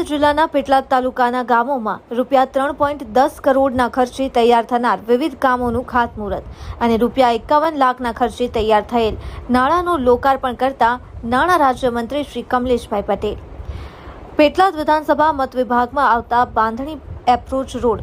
જિલ્લાના પેટલાદ તાલુકાના ગામોમાં ₹3.10 કરોડના ખર્ચે તૈયાર થનાર વિવિધ કામોનું ખાતમુહૂર્ત અને ₹51 લાખના ખર્ચે તૈયાર થયેલ નાણાંનું લોકાર્પણ કરતા નાણાં રાજ્યમંત્રી શ્રી કમલેશભાઈ પટેલ. પેટલાદ વિધાનસભા મત વિભાગમાં આવતા Bandhani approach road,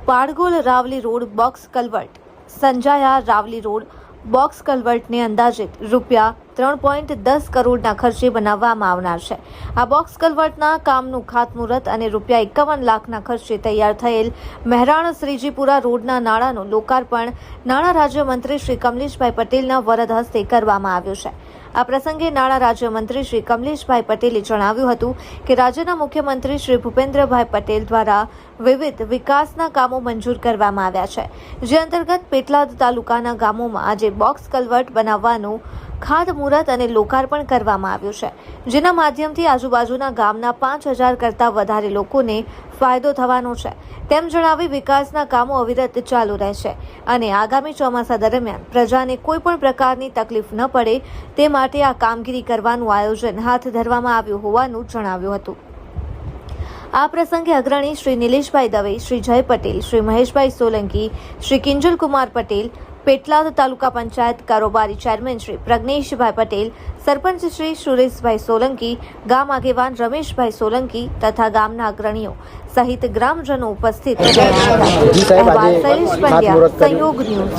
Padgol Ravli road box culvert, Sanjaya Ravli road box કલવર્ટને અંદાજિત ₹3.10 કરોડના ખર્ચે બનાવવામાં આવનાર છે. આ બોક્સ કલવર્ટના કામનું ખાતમુહૂર્ત અને ₹51 લાખના ખર્ચે તૈયાર થયેલ મહેરાણ શ્રીજીપુરા રોડના નાણાંનું લોકાર્પણ નાણાં રાજ્યમંત્રી શ્રી કમલેશભાઈ પટેલના વરદ હસ્તે કરવામાં આવ્યું છે. આ પ્રસંગે નાણાં રાજ્યમંત્રી શ્રી કમલેશભાઈ પટેલે જણાવ્યું હતું કે રાજ્યના મુખ્યમંત્રી શ્રી ભૂપેન્દ્રભાઈ પટેલ દ્વારા વિવિધ વિકાસના કામો મંજૂર કરવામાં આવ્યા છે, જે અંતર્ગત પેટલાદ તાલુકાના ગામોમાં આજે બોક્સ કલવર્ટ બનાવવાનું ખાતમુહૂર્ત અને લોકાર્પણ કરવામાં આવ્યું છે, જેના માધ્યમથી આજુબાજુના ગામના 5000 કરતાં વધારે લોકોને ફાયદો થવાનો છે. તેમ જણાવી વિકાસના કામો અવિરત ચાલુ રહેશે અને આગામી ચોમાસા દરમિયાન પ્રજાને કોઈ પણ પ્રકારની તકલીફ ન પડે તે માટે આ કામગીરી કરવાનું આયોજન હાથ ધરવામાં આવ્યું હોવાનું જણાવ્યું હતું. આ પ્રસંગે અગ્રણી શ્રી નિલેશભાઈ દવે, શ્રી જય પટેલ, શ્રી મહેશભાઈ સોલંકી, શ્રી કિંજલકુમાર પટેલ, પેટલાદ તાલુકા પંચાયત કારોબારી ચેરમેન શ્રી પ્રજ્ઞેશભાઈ પટેલ, સરપંચ શ્રી સુરેશભાઈ સોલંકી, ગામ આગેવાન રમેશભાઈ સોલંકી તથા ગામના અગ્રણીઓ સહિત ગ્રામજનો ઉપસ્થિત સંયોગ ન્યૂઝ.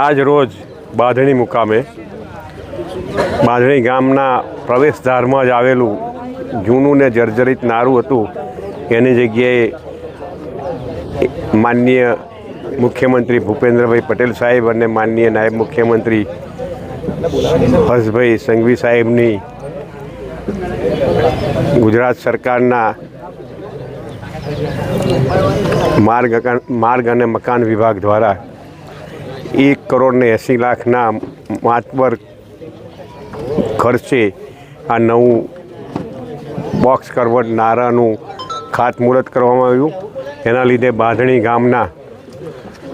આજ રોજ બાંધણી મુકામે બાંધણી ગામના પ્રવેશદ્વારમાં જ આવેલું જૂનું ને જર્જરિત નારું હતું, એની જગ્યાએ માનનીય મુખ્યમંત્રી ભૂપેન્દ્રભાઈ પટેલ સાહેબ અને માનનીય નાયબ મુખ્યમંત્રી હર્ષભાઈ સંઘવી સાહેબની ગુજરાત સરકારના માર્ગ અને મકાન વિભાગ દ્વારા 1,80,00,000ના માતબર ખર્ચે આ નવું બોક્સ કલવર્ટ નારાનું ખાતમુહૂર્ત કરવામાં આવ્યું. એના લીધે બાંધણી ગામના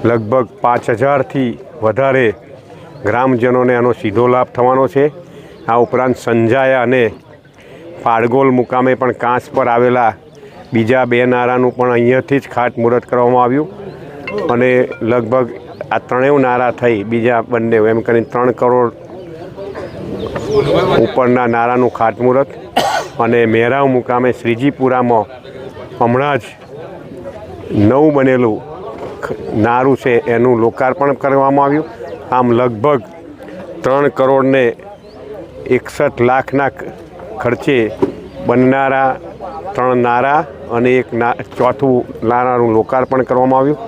લગભગ 5000થી વધારે ગ્રામજનોને આનો સીધો લાભ થવાનો છે. આ ઉપરાંત સંજાયા અને પાડગોલ મુકામે પણ કાંસ પર આવેલા બીજા 2 નારાનું પણ અહીંયાથી જ ખાતમુહૂર્ત કરવામાં આવ્યું અને લગભગ આ 3 નારા થઈ બીજા બંને એમ કરીને 3 કરોડ ઉપરના નારાનું ખાતમુહૂર્ત અને મેરાવ મુકામે શ્રીજીપુરામાં હમણાં જ નવું બનેલું નારું છે એનું લોકાર્પણ કરવામાં આવ્યું. આમ લગભગ 3 કરોડને 61 લાખના ખર્ચે બનનારા 3 નારા અને એક ચોથું નારાનું લોકાર્પણ કરવામાં આવ્યું.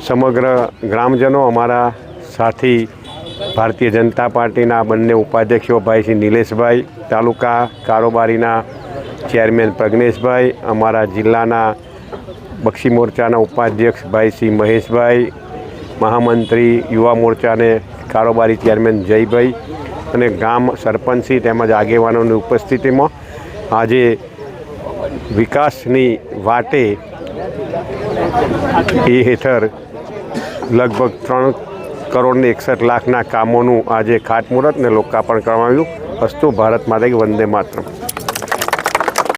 સમગ્ર ગ્રામજનો, અમારા સાથી ભારતીય જનતા પાર્ટીના બંને ઉપાધ્યક્ષો ભાઈ શ્રી નિલેશભાઈ, તાલુકા કારોબારીના ચેરમેન પ્રજ્ઞેશભાઈ, અમારા જિલ્લાના બક્ષી મોરચાના ઉપાધ્યક્ષ ભાઈ શ્રી મહેશભાઈ, મહામંત્રી યુવા મોરચાને કારોબારી ચેરમેન જયભાઈ અને ગામ સરપંચી તેમજ આગેવાનોની ઉપસ્થિતિમાં આજે વિકાસની વાટે એ હેઠળ લગભગ 3,61,00,000ના કામોનું આજે ખાતમુહૂર્ત અને લોકાર્પણ કરવામાં આવ્યું. અસ્તુ ભારત માતા કી વંદે માતરમ.